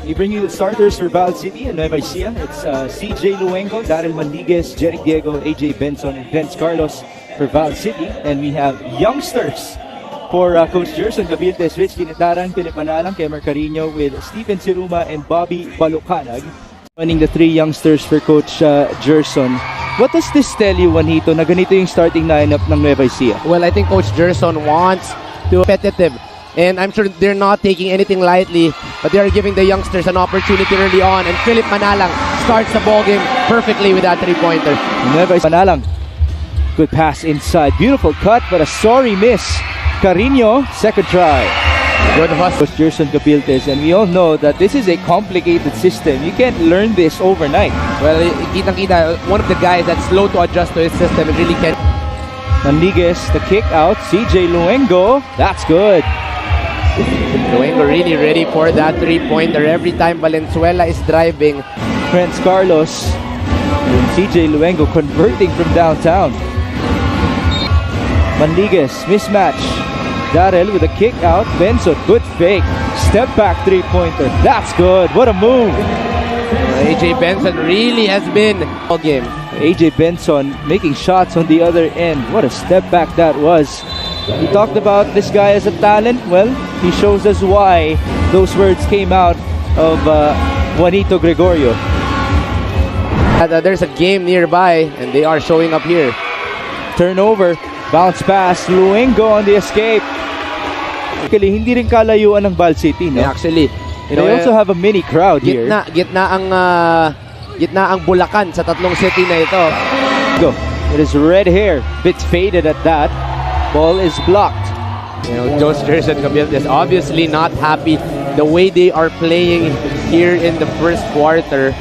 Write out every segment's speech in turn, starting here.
We bring you the starters for Val City and Nueva Ecija. It's CJ Luengo, Daryl Mandiguez, Jeric Diego, AJ Benson, and Vince Carlos for Val City. And we have youngsters for Coach Gerson Gabiltes, Rich Tinitaran, Philip Manalang, Kemer Carino with Stephen Siruma and Bobby Balucanag. Joining the three youngsters for Coach Gerson. What does this tell you, Juanito, na ganito yung starting lineup ng Nueva Ecija? Well, I think Coach Gerson wants to be competitive. And I'm sure they're not taking anything lightly, but they are giving the youngsters an opportunity early on. And Philip Manalang starts the ball game perfectly with that three-pointer. Nueva Ecija, Manalang. Good pass inside. Beautiful cut, but a sorry miss. Carino, second try. Good hustle. Coach Gerson Gabiltes, and we all know that this is a complicated system. You can't learn this overnight. Well, kitang-kita, one of the guys that's slow to adjust to his system and really can. Mandiguez, the kick out. CJ Luengo, that's good. Luengo really ready for that three-pointer every time Valenzuela is driving. Vince Carlos and CJ Luengo converting from downtown. Mandiguez, mismatch. Daryl with a kick out. Benson, good fake. Step back three-pointer. That's good. What a move. AJ Benson really has been all game. AJ Benson making shots on the other end. What a step back that was. We talked about this guy as a talent. Well, he shows us why those words came out of Juanito Gregorio. There's a game nearby and they are showing up here. Turnover, bounce pass, Luengo on the escape. Actually, hindi rin kalayuan ng Val City, no? Yeah, actually, they also have a mini crowd here. Gitna ang Bulacan sa tatlong city na ito. Go. It is red hair, bit faded at that. Ball is blocked. Coach Gerson Gabiltes obviously not happy the way they are playing here in the first quarter.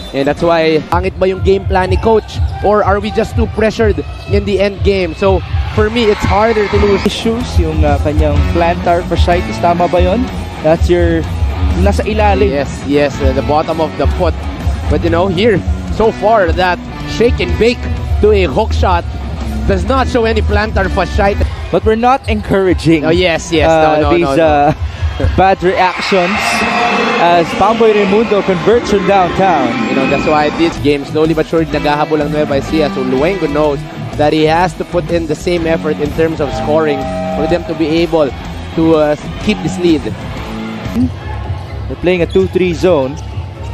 And that's why, pangit ba yung game plan ni Coach? Or are we just too pressured in the end game? So, for me, it's harder to lose. Issues, yung kanyang plantar fasciitis, tama ba yun? That's your, nasa ilalim. Yes, the bottom of the foot. But here, so far, that shake and bake to a hook shot does not show any plantar fasciitis. But we're not encouraging these bad reactions as Pamboy Raimundo converts from downtown. That's why this game slowly but surely naghahabol ang Nueva Ecija. So Luengo knows that he has to put in the same effort in terms of scoring for them to be able to keep this lead. They're playing a 2-3 zone.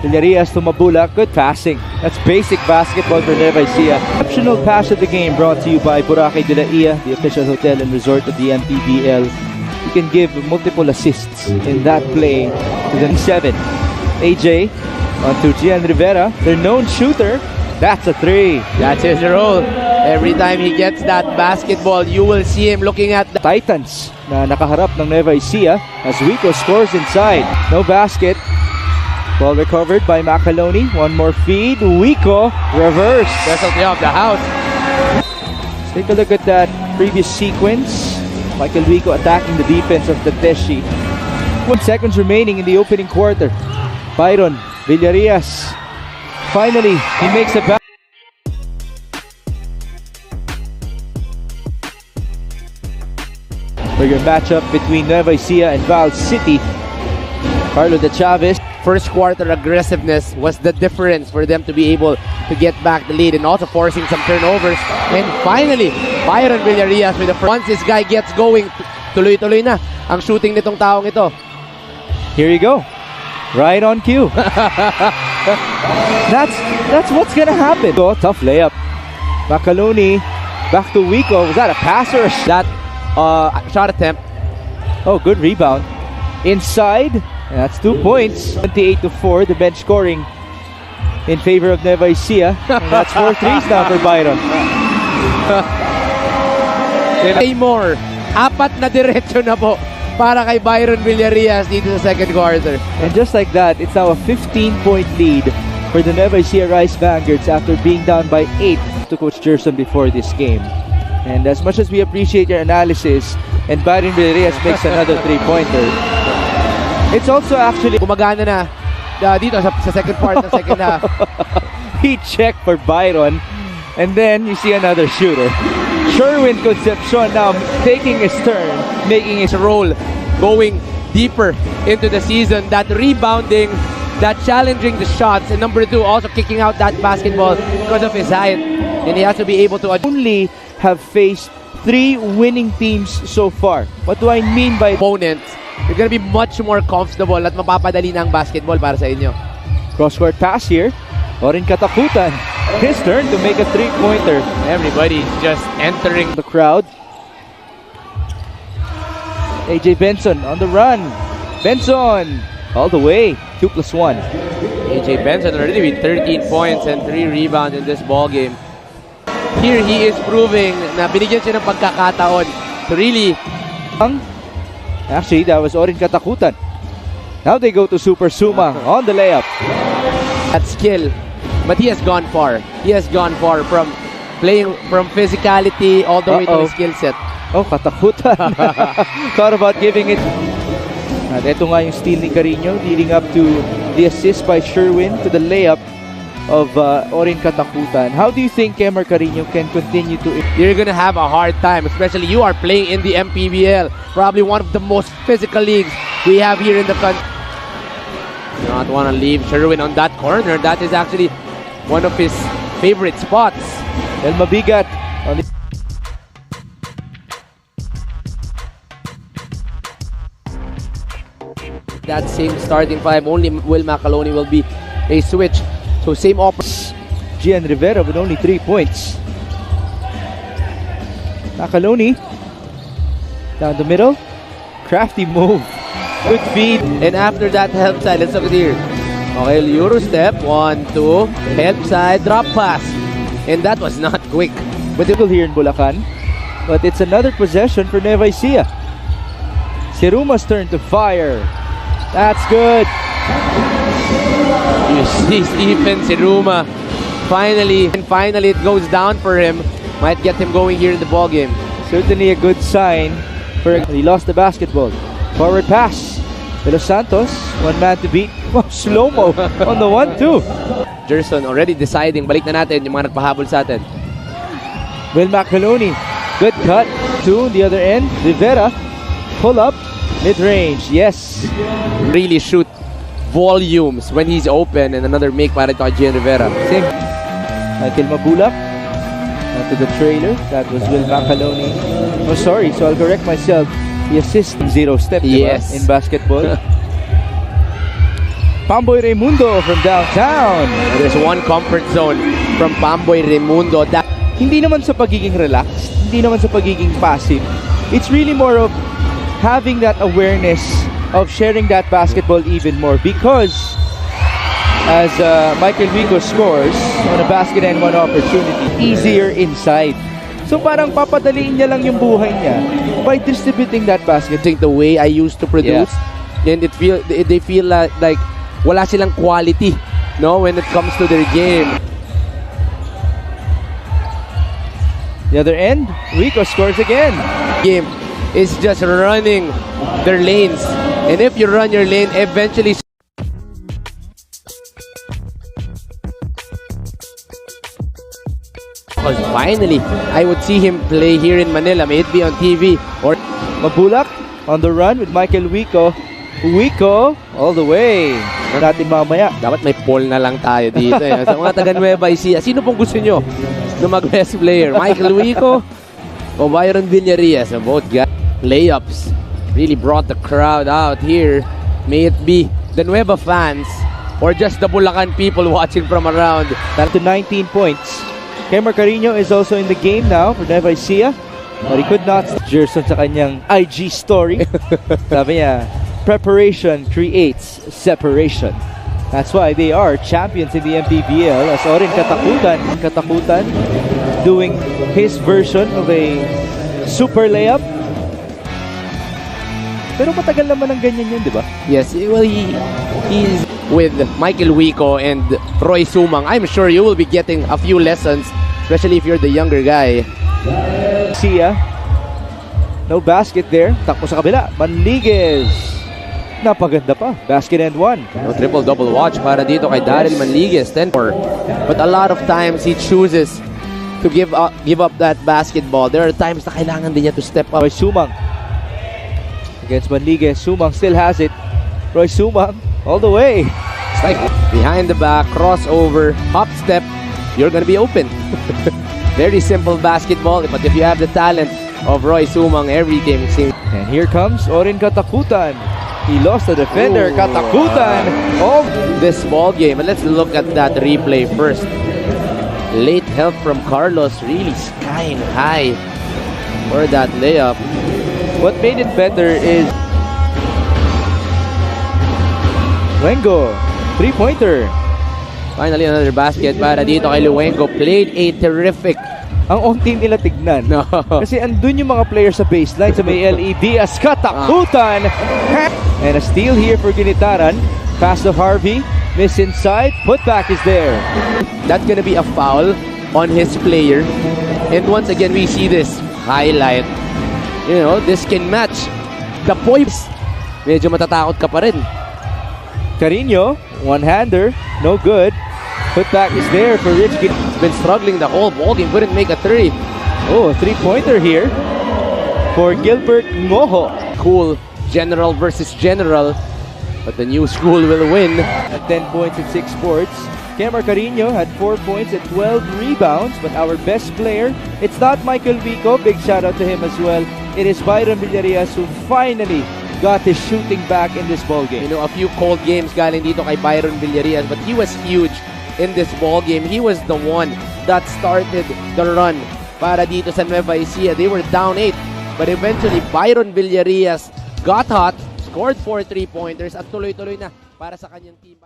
Villarias to Mabula, good passing. That's basic basketball for Nueva Ecija. Optional pass of the game brought to you by Boracay de la Ia, the official hotel and resort of the MPBL. You can give multiple assists in that play to the 7. AJ onto Gian Rivera, their known shooter. That's a 3. That's his role. Every time he gets that basketball, you will see him looking at the Titans na nakaharap ng Nueva Ecija as Wico scores inside. No basket. Ball recovered by Macaloni. One more feed. Wico reverse. Specialty of the house. Let's take a look at that previous sequence. Michael Wico attacking the defense of the Teshi. 1 seconds remaining in the opening quarter. Byron Villarias. Finally, he makes a back. For your matchup between Nueva Ecija and Val City. Carlo de Chavez. First quarter aggressiveness was the difference for them to be able to get back the lead and also forcing some turnovers. And finally, Byron Villarias with the first. Once this guy gets going, tuloy-tuloy na ang shooting nitong taong ito. Here you go. Right on cue. That's what's gonna happen. Oh, tough layup. Macaloni back to Wico. Was that a pass or a shot? Shot attempt. Oh, good rebound. Inside. And that's 2 points. 28-4, the bench scoring in favor of Nueva Ecija. And that's 4 threes now for Byron. More. 4 na diretso na po para kay Byron Villarias dito sa second quarter. And just like that, it's now a 15-point lead for the Nueva Ecija Rice Vanguards after being down by 8 to Coach Gerson before this game. And as much as we appreciate your analysis, and Byron Villarias makes another 3-pointer, it's also actually gumagana na dito sa second part ng second half. He checked for Byron, and then you see another shooter. Sherwin Concepcion now taking his turn, making his role, going deeper into the season. That rebounding, that challenging the shots, and number 2, also kicking out that basketball because of his height. And he has to be able to Only have faced 3 winning teams so far. What do I mean by opponents. You're gonna be much more comfortable at mapapadali na ang basketball para sa inyo. cross-court pass here? Orin Katakutan. His turn to make a 3-pointer. Everybody's just entering The crowd. AJ Benson on the run. Benson all the way. 2+1. AJ Benson already with 13 points and 3 rebounds in this ball game. Here he is proving na binigyan siya ng pagkakataon to really. Actually, that was Orin Katakutan. Now they go to Super Sumang on the layup. That skill, but he has gone far. He has gone far from playing from physicality all the way to his skill set. Oh, Katakutan. Thought about giving it. At ito nga yung steal ni Carino leading up to the assist by Sherwin to the layup of Orin Katakutan. How do you think Kemar Carino can continue to... You're gonna have a hard time, especially you are playing in the MPBL, probably one of the most physical leagues we have here in the country. You not want to leave Sherwin on that corner. That is actually one of his favorite spots. El Mabigat on this. That same starting five, only Will Macaloni will be a switch. So same opportunity. Gian Rivera with only 3 points. Macaloni down the middle. Crafty move. Good feed. And after that help side, let's look at here. Okay, Euro step, 1, 2, help side, drop pass. And that was not quick. But it will here in Bulacan. But it's another possession for Nueva Ecija. Siruma's turn to fire. That's good. You see Stephen Siruma finally it goes down for him. Might get him going here in the ball game. Certainly a good sign. He lost the basketball. Forward pass. De Los Santos, one man to beat. Wow, slow-mo on the 1-2. Gerson already deciding. Balik na natin yung mga nagpahabol sa atin. Will Macaloni. Good cut. 2 the other end. Rivera. Pull up. Mid-range. Yes. Really shoot volumes when he's open, and another make para to Gian Rivera. Same. Michael Mabulak. To the trailer. That was Will Macaloni. Oh, sorry. So I'll correct myself. The assist. 0 step yes. In basketball. Pamboy Raimundo from downtown. There's one comfort zone from Pamboy Raimundo. That hindi naman sa pagiging relaxed. Hindi naman sa pagiging passive. It's really more of having that awareness of sharing that basketball even more, because as Michael Rico scores on a basket and one opportunity, easier inside. So parang papadaliin niya lang yung buhay niya by distributing that basket. I think the way I used to produce, and they feel like wala silang quality, no, when it comes to their game. The other end, Rico scores again. Game is just running their lanes. And if you run your lane, eventually... Because finally, I would see him play here in Manila. May it be on TV or... Mabulak on the run with Michael Wico. Wico all the way. Natin mamaya. Dapat may poll na lang tayo dito. Sa mga taga Nueva Ecija, sino pong gusto nyo na mag-best player? Michael Wico o Byron Villaria? So both guys. Layups really brought the crowd out here. May it be the Nueva fans or just the Bulacan people watching from around. To 19 points. Kemar Carino is also in the game now for Nueva Ecija. But he could not. Gerson sa kanyang IG story. Sabi niya, preparation creates separation. That's why they are champions in the MPBL. As Orin Katakutan doing his version of a super layup. Pero matagal naman ang ganyan yun, di ba? Yes, well, he's with Michael Wico and Roy Sumang. I'm sure you will be getting a few lessons, especially if you're the younger guy. Sia, no basket there. Takbo sa kabila. Manliguez. Napaganda pa. Basket and 1. No triple-double watch para dito kay Daryl Manliguez. 10-4. But a lot of times he chooses to give up that basketball. There are times na kailangan din niya to step up. By Sumang. against Manliguez. Sumang still has it. Roy Sumang all the way. It's like behind the back, crossover, hop step, you're gonna be open. Very simple basketball, but if you have the talent of Roy Sumang, everything seems. And here comes Orin Katakutan. He lost the defender. Katakutan. Oh, This ball game, but let's look at that replay first. Late help from Carlos, really skying high for that layup. what made it better is Luengo. Three-pointer. Finally, another basket para dito kay Luengo. Played a terrific. Ang onting nila tignan. No. Kasi andun yung mga players sa baseline sa may LED as Katakutan. And a steal here for Ginitaran. Pass to Harvey. Miss inside. Putback is there. That's gonna be a foul on his player. And once again, we see this highlight. You know, this can match the points. Medyo matatakot ka pa rin. Carino, one-hander. No good. Putback is there for Rich. Been struggling the whole ball game. Couldn't make a three. Oh, a three-pointer here for Gilbert Ngoho. Cool. General versus general. But the new school will win. At 10 points in 6 sports. Kemar Carino had 4 points and 12 rebounds. But our best player, it's not Michael Vico. Big shout out to him as well. It is Byron Villarias who finally got his shooting back in this ball game. You know, a few cold games galing dito kay Byron Villarias. But he was huge in this ball game. He was the one that started the run para dito sa Nueva Ecija. They were down 8. But eventually, Byron Villarias got hot, scored 4 3-pointers at tuloy-tuloy na para sa kanyang team.